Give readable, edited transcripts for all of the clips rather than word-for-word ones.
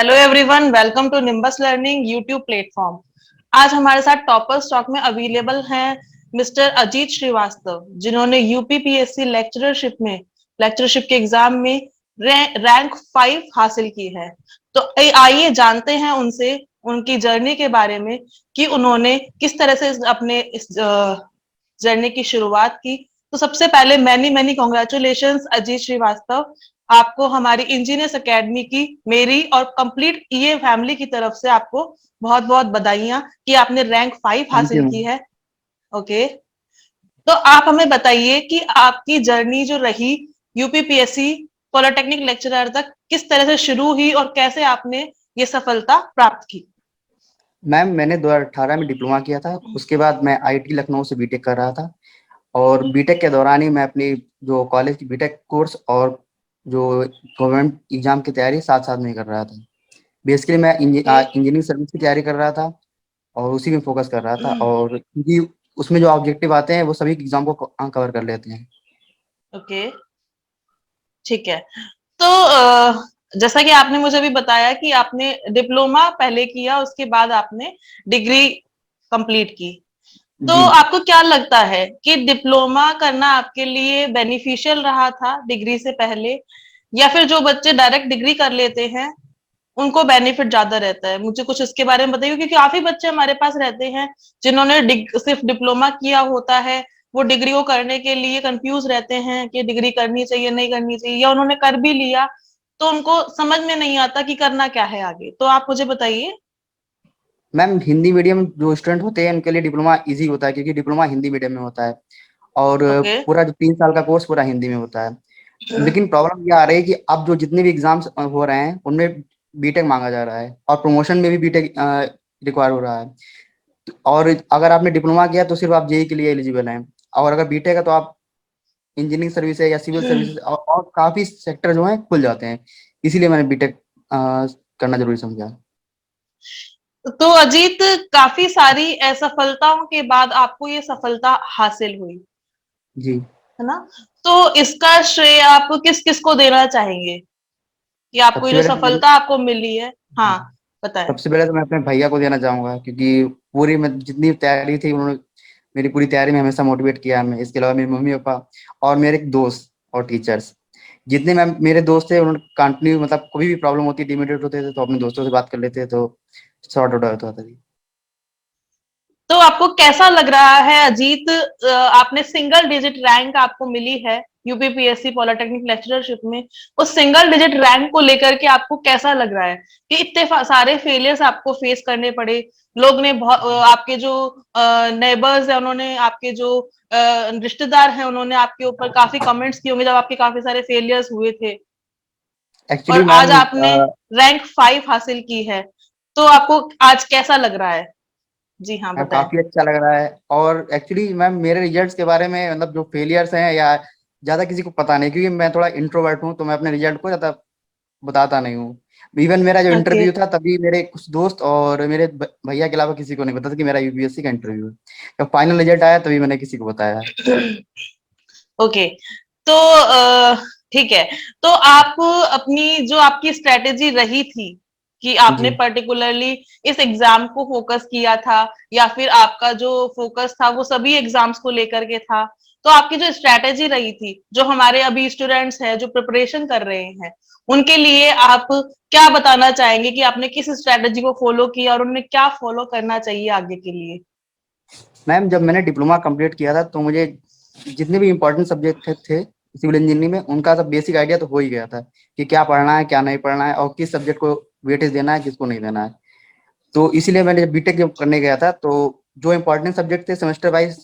Hello everyone, welcome to Nimbus Learning YouTube platform. आज हमारे साथ टॉपर स्टॉक में अवेलेबल हैं मिस्टर अजीत श्रीवास्तव, जिन्होंने यूपीपीएससी लेक्चरशिप के एग्जाम में रैंक 5 हासिल की है। तो आइए जानते हैं उनसे उनकी जर्नी के बारे में कि उन्होंने किस तरह से अपने इस जर्नी की शुरुआत की। तो सबसे पहले many many congratulations Ajit Shrivastava, आपको हमारी इंजीनियर्स एकेडमी की, मेरी और कंप्लीट ईए फैमिली की तरफ से आपको बहुत बहुत बधाइयां कि आपने रैंक 5 थैंक हासिल यू की मैम। है। ओके, तो आप हमें बताइए कि आपकी जर्नी जो रही यूपीपीएससी पॉलिटेक्निक लेक्चरर तक किस तरह से शुरू हुई और कैसे आपने ये सफलता प्राप्त की। मैम मैंने 2018 में डिप्लोमा किया था। उसके बाद मैं आईआईटी लखनऊ से बीटेक कर रहा था और बीटेक के दौरान ही मैं अपनी जो कॉलेज की बीटेक कोर्स और जो गवर्नमेंट एग्जाम की तैयारी साथ साथ में कर रहा था। बेसिकली मैं ओके। इंजीनियरिंग सर्विस की तैयारी कर रहा था और उसी में फोकस कर रहा था, और क्योंकि उसमें जो ऑब्जेक्टिव आते हैं वो सभी एग्जाम को कवर कर लेते हैं। ओके, ठीक है। तो जैसा कि आपने मुझे अभी बताया कि आपने डिप्लोमा पहले किया, उसके बाद आपने डिग्री कंप्लीट की। तो जी आपको क्या लगता है कि डिप्लोमा करना आपके लिए बेनिफिशियल रहा था डिग्री से पहले, या फिर जो बच्चे डायरेक्ट डिग्री कर लेते हैं उनको बेनिफिट ज्यादा रहता है? मुझे कुछ इसके बारे में बताइए, क्योंकि काफी बच्चे हमारे पास रहते हैं जिन्होंने सिर्फ डिप्लोमा किया होता है। वो डिग्री को करने के लिए कंफ्यूज रहते हैं कि डिग्री करनी चाहिए नहीं करनी चाहिए, या उन्होंने कर भी लिया तो उनको समझ में नहीं आता कि करना क्या है आगे। तो आप मुझे बताइए। मैम, हिंदी मीडियम जो स्टूडेंट होते हैं उनके लिए डिप्लोमा इजी होता है, क्योंकि डिप्लोमा हिंदी मीडियम में होता है और ओके। पूरा जो 3 साल का कोर्स पूरा हिंदी में होता है। लेकिन प्रॉब्लम ये आ रही है कि अब जो जितने भी एग्जाम्स हो रहे हैं उनमें बीटेक मांगा जा रहा है और प्रमोशन में भी बीटेक रिक्वायर हो रहा है। और अगर आपने डिप्लोमा किया तो सिर्फ आप जेई के लिए एलिजिबल हैं, और अगर बीटेक है तो आप इंजीनियरिंग सर्विस है या सिविल सर्विसेज और काफी सेक्टर जो है खुल जाते हैं। इसीलिए मैंने बीटेक करना जरूरी समझा। तो अजीत, काफी सारी असफलताओं के बाद आपको ये सफलता हासिल हुई, जी। है ना? तो इसका श्रेय आप किस किस को देना चाहेंगे कि आपको ये सबसे जो पहले तो सफलता आपको मिली है? हाँ, बताएं। सबसे पहले तो मैं अपने भैया को देना चाहूंगा, क्योंकि पूरी मैं जितनी तैयारी थी उन्होंने मेरी पूरी तैयारी में हमेशा मोटिवेट किया हमें। इसके अलावा मेरी मम्मी पापा और मेरे एक दोस्त और टीचर्स, जितने मैं मेरे दोस्त थे उन्होंने कंटिन्यू, मतलब कोई भी प्रॉब्लम होती डिमोटिवेट होते थे तो अपने दोस्तों से बात कर लेते तो सॉर्ट आउट होता था। तो आपको कैसा लग रहा है अजीत? आपने सिंगल डिजिट रैंक आपको मिली है यूपीपीएससी पॉलिटेक्निक लेक्चरशिप में। उस सिंगल डिजिट रैंक को लेकर के आपको कैसा लग रहा है कि इतने सारे फेलियर्स आपको फेस करने पड़े? लोग ने बहुत आपके जो नेबर्स है, उन्होंने आपके जो रिश्तेदार हैं, उन्होंने आपके ऊपर काफी कमेंट्स किए होंगे जब आपके काफी सारे फेलियर्स हुए थे, और एक्चुअली आज मैम, आपने रैंक 5 हासिल की है। तो आपको आज कैसा लग रहा है? जी हाँ, बताएं। काफी अच्छा लग रहा है। और एक्चुअली मैम मेरे रिजल्ट्स के बारे में, मतलब जो फेलियर्स हैं या ज्यादा किसी को पता नहीं, क्योंकि मैं थोड़ा इंट्रोवर्ट हूँ तो मैं अपने रिजल्ट को ज्यादा बताता नहीं हूँ। इवन मेरा जो ओके। इंटरव्यू था तभी मेरे कुछ दोस्त और मेरे भैया के अलावा किसी को नहीं पता था कि मेरा यूपीएससी का इंटरव्यू है। जब फाइनल रिजल्ट आया तभी मैंने किसी को बताया। ओके, तो ठीक है। तो आप अपनी जो आपकी स्ट्रेटेजी रही थी कि आपने जी पर्टिकुलरली इस एग्जाम को फोकस किया था, या फिर आपका जो फोकस था वो सभी एग्जाम्स को लेकर के था, तो आपकी जो स्ट्रेटेजी रही थी, जो हमारे अभी स्टूडेंट्स हैं जो प्रिपरेशन कर रहे हैं, उनके लिए आप क्या बताना चाहेंगे कि आपने किस स्ट्रेटेजी को फॉलो किया और उन्हें क्या फॉलो करना चाहिए आगे के लिए? मैम, जब मैंने डिप्लोमा कंप्लीट किया था तो मुझे जितने भी इम्पोर्टेंट सब्जेक्ट थे सिविल इंजीनियरिंग में उनका सब बेसिक आइडिया तो हो ही गया था कि क्या पढ़ना है क्या नहीं पढ़ना है और किस सब्जेक्ट को वेटेज देना है किसको नहीं देना है। तो इसीलिए मैंने जब बीटेक जब करने गया था तो जो इम्पोर्टेंट सब्जेक्ट थे सेमेस्टर वाइज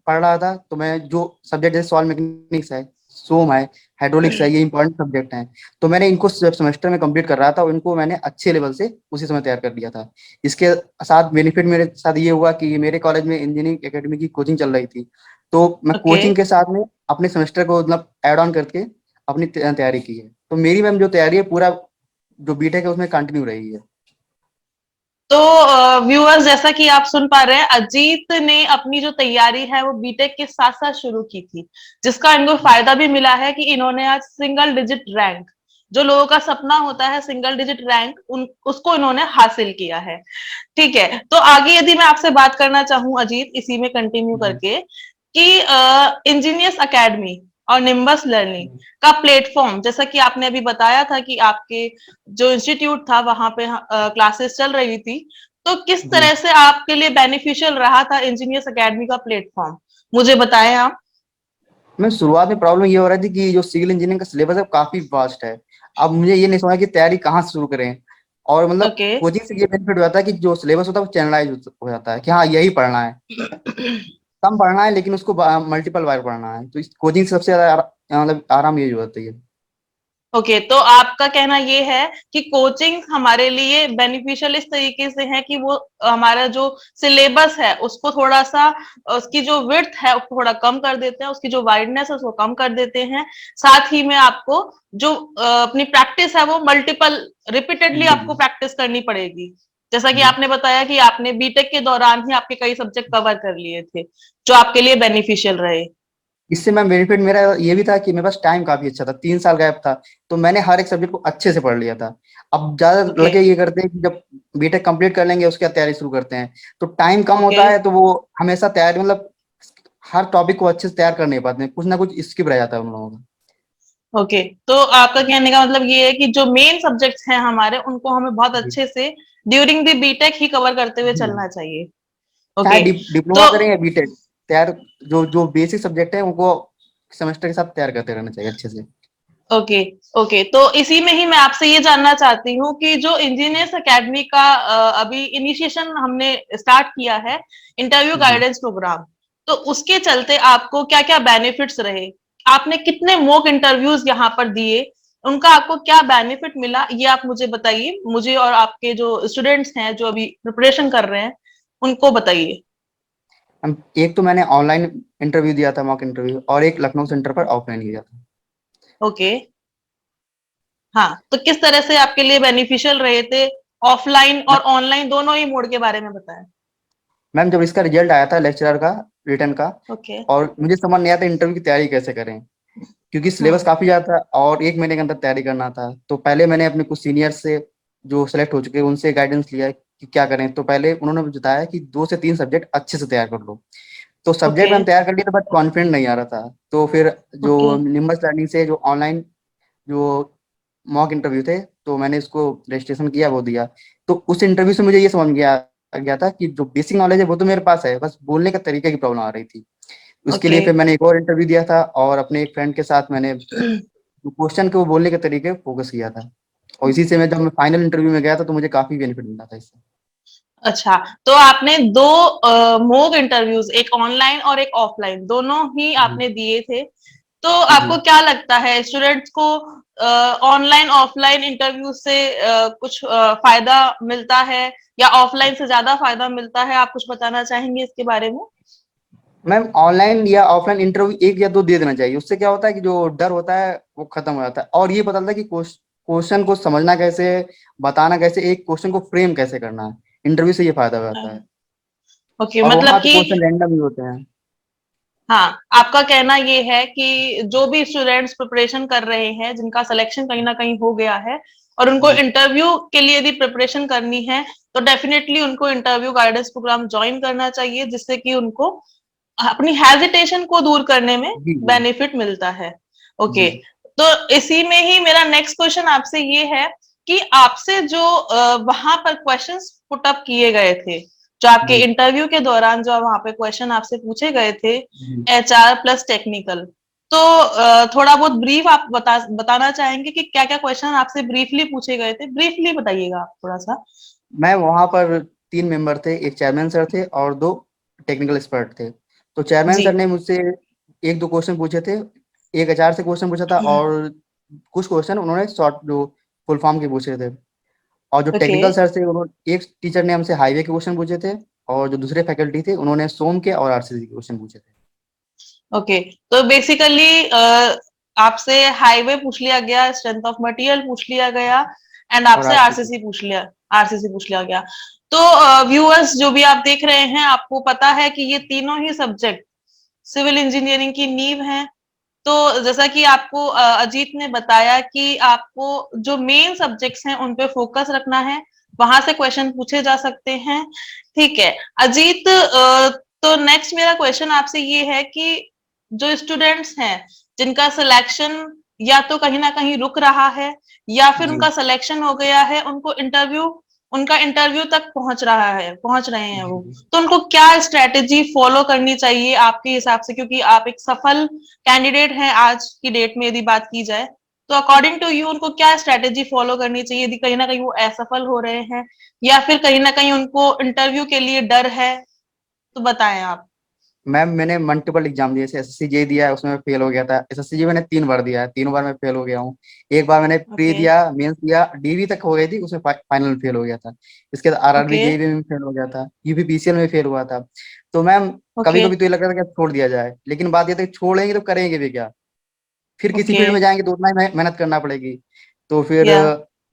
पढ़ रहा था। तो मैं जो सब्जेक्ट जैसे सॉइल मैकेनिक्स है, सोम है, हाइड्रोलिक्स है, ये इंपॉर्टेंट सब्जेक्ट हैं। तो मैंने इनको जब सेमेस्टर में कंप्लीट कर रहा था इनको मैंने अच्छे लेवल से उसी समय तैयार कर लिया था। इसके साथ बेनिफिट मेरे साथ ये हुआ कि मेरे कॉलेज में इंजीनियरिंग एकेडमी की कोचिंग चल रही थी, तो मैं ओके। कोचिंग के साथ में अपने सेमेस्टर को मतलब ऐड ऑन करके अपनी तैयारी की है। तो मेरी मैम जो तैयारी है पूरा जो बीटेक है उसमें कंटिन्यू रही है। तो व्यूअर्स, जैसा कि आप सुन पा रहे हैं, अजीत ने अपनी जो तैयारी है वो बीटेक के साथ साथ शुरू की थी, जिसका इनको फायदा भी मिला है कि इन्होंने आज सिंगल डिजिट रैंक जो लोगों का सपना होता है सिंगल डिजिट रैंक, उन उसको इन्होंने हासिल किया है। ठीक है, तो आगे यदि मैं आपसे बात करना चाहूँ अजीत, इसी में कंटिन्यू जी। करके, कि इंजीनियर्स अकेडमी और निम्बस लर्निंग जी। का प्लेटफॉर्म, जैसा कि आपने अभी बताया था कि आपके जो इंस्टीट्यूट था वहां पे क्लासेस चल रही थी, तो किस जी। तरह से आपके लिए बेनिफिशियल रहा था इंजीनियर्स अकेडमी का प्लेटफॉर्म, मुझे बताएं आप। मैं शुरुआत में प्रॉब्लम ये हो रही थी कि जो सिविल इंजीनियरिंग का सिलेबस है काफी वास्ट है। अब मुझे ये नहीं समझ कि तैयारी कहाँ से शुरू करें। और मतलब ओके। कोचिंग से ये बेनिफिट हो जाता है कि जो सिलेबस होता है वो चैनलाइज हो जाता है कि हाँ यही पढ़ना है। कम पढ़ना है लेकिन उसको मल्टीपल बार पढ़ना है, तो इस कोचिंग से सबसे ज्यादा मतलब आराम यही हो जाता है। ओके, तो आपका कहना ये है कि कोचिंग हमारे लिए बेनिफिशियल इस तरीके से है कि वो हमारा जो सिलेबस है उसको थोड़ा सा, उसकी जो विड्थ है उसको थोड़ा कम कर देते हैं, उसकी जो वाइडनेस है उसको कम कर देते हैं। साथ ही में आपको जो अपनी प्रैक्टिस है वो मल्टीपल रिपीटेडली जी। आपको प्रैक्टिस करनी पड़ेगी। जैसा कि जी। आपने बताया कि आपने बीटेक के दौरान ही आपके कई सब्जेक्ट कवर कर लिए थे, जो आपके लिए बेनिफिशियल रहे। इससे मैं बेनिफिट मेरा ये भी था कि मेरे पास टाइम काफी अच्छा था, 3 साल गैप था। तो मैंने हर एक सब्जेक्ट को अच्छे से पढ़ लिया था। अब ज्यादा ओके। लड़के ये करते हैं कि जब बीटेक कंप्लीट कर लेंगे उसके बाद तैयारी शुरू करते हैं, तो टाइम कम ओके। होता है तो वो हमेशा तैयारी मतलब हर टॉपिक को अच्छे से तैयार कर नहीं पाते हैं, कुछ ना कुछ स्किप रह जाता है उन लोगों का। ओके, तो आपका कहने का मतलब ये है कि जो मेन सब्जेक्ट्स हैं हमारे उनको हमें बहुत जी। अच्छे से ड्यूरिंग द बीटेक ही कवर करते हुए जी। चलना चाहिए। चाहे ओके। डिप्लोमा तो करें या बीटेक, तैयार जो जो बेसिक सब्जेक्ट है उनको सेमेस्टर के साथ तैयार करते रहना चाहिए अच्छे से। ओके। ओके, तो इसी में ही मैं आपसे ये जानना चाहती हूँ कि जो इंजीनियर्स एकेडमी का अभी इनिशिएशन हमने स्टार्ट किया है, इंटरव्यू जी। गाइडेंस प्रोग्राम, तो उसके चलते आपको क्या क्या बेनिफिट्स रहे, आपने कितने मॉक इंटरव्यूज यहाँ पर दिए, उनका आपको क्या बेनिफिट मिला, ये आप मुझे बताइए, मुझे और आपके जो स्टूडेंट्स हैं जो अभी प्रिपरेशन कर रहे हैं उनको बताइए। हम एक तो मैंने ऑनलाइन इंटरव्यू दिया था, मॉक इंटरव्यू, और एक लखनऊ सेंटर पर ऑफलाइन दिया था। ओके। हाँ, तो किस तरह से आपके लिए बेनिफिशियल रहे थे, ऑफलाइन और ऑनलाइन दोनों ही मोड के बारे में बताएं। मैम जब इसका रिजल्ट आया था लेक्चरर का, रिटर्न का, ओके। और मुझे समझ नहीं आया था इंटरव्यू की तैयारी कैसे करें, क्योंकि सिलेबस हम्म। काफी ज्यादा था और 1 महीने के अंदर तैयारी करना था। तो पहले मैंने अपने कुछ सीनियर से जो सेलेक्ट हो चुके हैं उनसे गाइडेंस लिया कि क्या करें। तो पहले उन्होंने मुझे बताया कि 2 से 3 सब्जेक्ट अच्छे से तैयार कर लो। तो सब्जेक्ट ओके। मैंने तैयार कर लिया था बट कॉन्फिडेंट नहीं आ रहा था। तो फिर ओके। जो निम्बस लर्निंग से जो ऑनलाइन जो मॉक इंटरव्यू थे, तो मैंने इसको रजिस्ट्रेशन किया, वो दिया। तो उस इंटरव्यू से मुझे ये समझ गया गया था कि जो बेसिक नॉलेज है वो तो मेरे पास है, बस बोलने का तरीके की प्रॉब्लम आ रही थी। उसके ओके। लिए फिर मैंने एक और इंटरव्यू दिया था और अपने एक फ्रेंड के साथ मैंने क्वेश्चन के वो बोलने के तरीके फोकस किया था। और इसी से मैं जब मैं फाइनल इंटरव्यू में गया था तो मुझे काफी बेनिफिट मिला था इससे। अच्छा, तो आपने दो मॉक इंटरव्यूज, एक ऑनलाइन और एक ऑफलाइन, दोनों ही जी। आपने दिए थे। तो जी। आपको क्या लगता है स्टूडेंट्स को ऑनलाइन ऑफलाइन इंटरव्यू से कुछ फायदा मिलता है या ऑफलाइन से ज्यादा फायदा मिलता है, आप कुछ बताना चाहेंगे इसके बारे में। मैम ऑनलाइन या ऑफलाइन इंटरव्यू 1 या 2 दे देना चाहिए, उससे क्या होता है कि जो डर होता है वो खत्म हो जाता है, और ये पता चलता है कि क्वेश्चन को समझना कैसे है, बताना कैसे, एक क्वेश्चन को फ्रेम कैसे करना है। इंटरव्यू से ये फायदा हो जाता है। ओके, और वहां मतलब तो कि क्वेश्चन रैंडम ही होते हैं। हाँ, आपका कहना ये है कि जो भी स्टूडेंट्स प्रिपरेशन कर रहे हैं जिनका सिलेक्शन कहीं ना कहीं हो गया है और उनको जी। इंटरव्यू के लिए यदि प्रिपरेशन करनी है, तो डेफिनेटली उनको इंटरव्यू गाइडेंस प्रोग्राम ज्वाइन करना चाहिए, जिससे कि उनको अपनी हेजिटेशन को दूर करने में जी। जी। बेनिफिट मिलता है। ओके, जी। तो इसी में ही मेरा नेक्स्ट क्वेश्चन आपसे ये है कि आपसे जो वहां पर क्वेश्चंस पुट अप किए गए थे, जो आपके जी। इंटरव्यू के दौरान जो वहां पे क्वेश्चन आपसे पूछे गए थे, जी। एचआर प्लस टेक्निकल, तो थोड़ा बहुत ब्रीफ आप बताना चाहेंगे कि क्या क्या क्वेश्चन आपसे ब्रीफली पूछे गए थे, ब्रीफली बताइएगा आप थोड़ा सा। मैं वहां पर 3 मेंबर थे, एक चेयरमैन सर थे और 2 टेक्निकल एक्सपर्ट थे। तो चेयरमैन जी। सर ने मुझसे 1-2 क्वेश्चन पूछे थे, एक एचआर से क्वेश्चन पूछा था, और कुछ क्वेश्चन उन्होंने शॉर्ट जो फुल फॉर्म के पूछे थे। और जो ओके। टेक्निकल सर थे उन्होंने, एक टीचर ने हमसे हाईवे के क्वेश्चन पूछे थे, और जो दूसरे फैकल्टी थे उन्होंने सोम के और आरसीसी के क्वेश्चन पूछे थे। ओके, तो बेसिकली आपसे हाईवे पूछ लिया गया, स्ट्रेंथ ऑफ मटेरियल पूछ लिया गया, एंड और आपसे आरसीसी। आरसीसी पूछ लिया गया। तो व्यूअर्स जो भी आप देख रहे हैं, आपको पता है कि ये तीनों ही सब्जेक्ट सिविल इंजीनियरिंग की नींव हैं। तो जैसा कि आपको अजीत ने बताया कि आपको जो मेन सब्जेक्ट्स हैं उन पे फोकस रखना है, वहां से क्वेश्चन पूछे जा सकते हैं। ठीक है अजीत, तो नेक्स्ट मेरा क्वेश्चन आपसे ये है कि जो स्टूडेंट्स हैं जिनका सिलेक्शन या तो कहीं ना कहीं रुक रहा है या फिर जी उनका सिलेक्शन हो गया है, उनका इंटरव्यू तक पहुंच रहे हैं वो, जी तो उनको क्या स्ट्रेटेजी फॉलो करनी चाहिए आपके हिसाब से, क्योंकि आप एक सफल कैंडिडेट हैं आज की डेट में यदि बात की जाए, तो अकॉर्डिंग टू यू उनको क्या स्ट्रेटेजी फॉलो करनी चाहिए यदि कहीं ना कहीं वो असफल हो रहे हैं या फिर कहीं ना कहीं उनको इंटरव्यू के लिए डर है, तो बताएं आप। मैम, मैंने मल्टीपल एग्जाम दिए, जैसे एसएससी जेई दिया है, उसमें मैं फेल हो गया था। एसएससी जी मैंने 3 बार दिया है, तीनों बार मैं फेल हो गया हूँ। एक बार मैंने प्री ओके दिया, मेंस दिया, डीवी तक हो गई थी, उसमें फाइनल फेल हो गया था। इसके बाद आरआरबी ओके जेई में फेल हो गया था, यूपीपीसीएल में फेल हुआ था। तो मैम कभी ओके कभी तो ये लग रहा था कि छोड़ दिया जाए, लेकिन बात ये थी कि छोड़ेंगे तो करेंगे भी क्या, फिर किसी ओके फील्ड में जाएंगे तो उतना ही मेहनत करना पड़ेगी। तो फिर या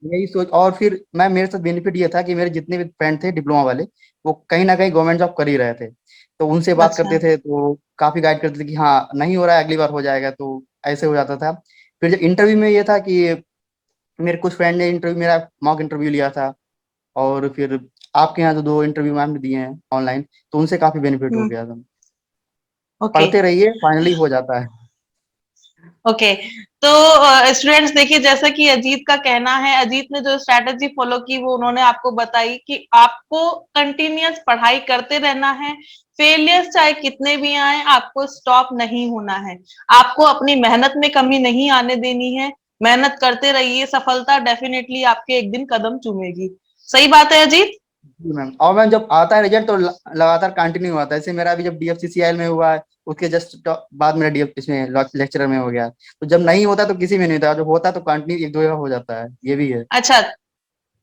यही सोच, और फिर मैं मेरे साथ बेनिफिट ये था कि मेरे जितने भी फ्रेंड थे डिप्लोमा वाले, वो कहीं ना कहीं गवर्नमेंट जॉब कर ही रहे थे। तो उनसे बात अच्छा करते थे तो काफी गाइड करते थे कि हाँ नहीं हो रहा है, अगली बार हो जाएगा, तो ऐसे हो जाता था। फिर जब इंटरव्यू में ये था कि मेरे कुछ फ्रेंड ने इंटरव्यू, मेरा मॉक इंटरव्यू लिया था, और फिर आपके यहाँ जो 2 इंटरव्यू मैम ने दिए हैं ऑनलाइन, तो उनसे काफी बेनिफिट हो हम्म गया था। ओके पढ़ते रहिए, फाइनली हो जाता है। ओके। तो स्टूडेंट्स देखिए, जैसा कि अजीत का कहना है, अजीत ने जो स्ट्रैटेजी फॉलो की वो उन्होंने आपको बताई कि आपको कंटिन्यूअस पढ़ाई करते रहना है, फेलियर्स चाहे कितने भी आए आपको स्टॉप नहीं होना है, आपको अपनी मेहनत में कमी नहीं आने देनी है, मेहनत करते रहिए, सफलता डेफिनेटली आपके एक दिन कदम चूमेगी। सही बात है अजीत? जी मैम, और मैम जब आता है रिजल्ट तो लगातार कंटिन्यू आता है। जैसे मेरा अभी जब डीएफसीसीआईएल में हुआ है, उसके जस्ट बाद मेरा डीएफ इसमें लेक्चरर में हो गया। तो जब नहीं होता तो किसी में नहीं होता, जब होता तो कंटिन्यू 1-2 जगह हो जाता है, ये भी है। अच्छा,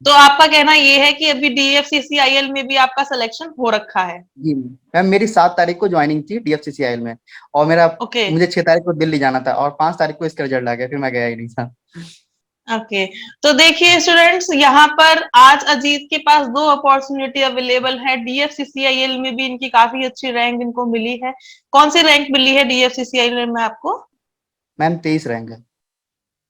तो आपका कहना ये है कि अभी डीएफसीसीआईएल में भी आपका सिलेक्शन हो रखा है? जी मैम, मेरी 7 तारीख को ज्वाइनिंग थी डीएफसीसीआईएल में, और मेरा ओके मुझे 6 तारीख को दिल्ली जाना था, और 5 तारीख को इसका रिजल्ट आ गया, फिर मैं गया ही नहीं था। ओके। तो देखिए स्टूडेंट्स, यहाँ पर आज अजीत के पास 2 अपॉर्चुनिटी अवेलेबल है, डीएफसीसीआईएल में भी इनकी काफी अच्छी रैंक इनको मिली है। कौन सी रैंक मिली है डीएफसीसीआईएल में आपको? मैम 23 रैंक है।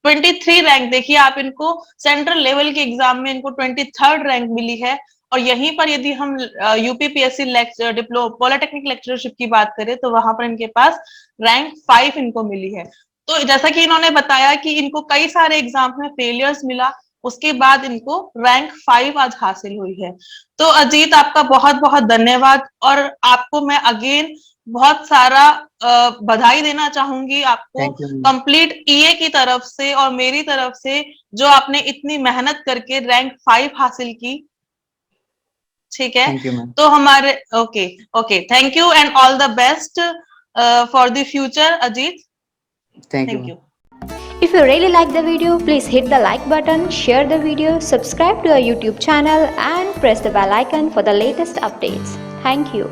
23 रैंक। देखिए आप इनको सेंट्रल लेवल के एग्जाम में इनको 23rd रैंक मिली है, और यहीं पर यदि हम यूपीपीएससी पॉलिटेक्निक लेक्चरशिप की बात करें तो वहां पर इनके पास रैंक 5 इनको मिली है। तो जैसा कि इन्होंने बताया कि इनको कई सारे एग्जाम में फेलियर्स मिला, उसके बाद इनको रैंक 5 आज हासिल हुई है। तो अजीत आपका बहुत बहुत धन्यवाद, और आपको मैं अगेन बहुत सारा बधाई देना चाहूंगी आपको, थैंक यू मैम। कंप्लीट ईए की तरफ से और मेरी तरफ से, जो आपने इतनी मेहनत करके रैंक 5 हासिल की। ठीक है, थैंक यू मैम। तो हमारे okay okay, thank you and all the best for the future Ajit. Thank you thank ma'am. You. If you really like the video, please hit the like button, share the video, subscribe to our YouTube channel and press the bell icon for the latest updates. Thank you.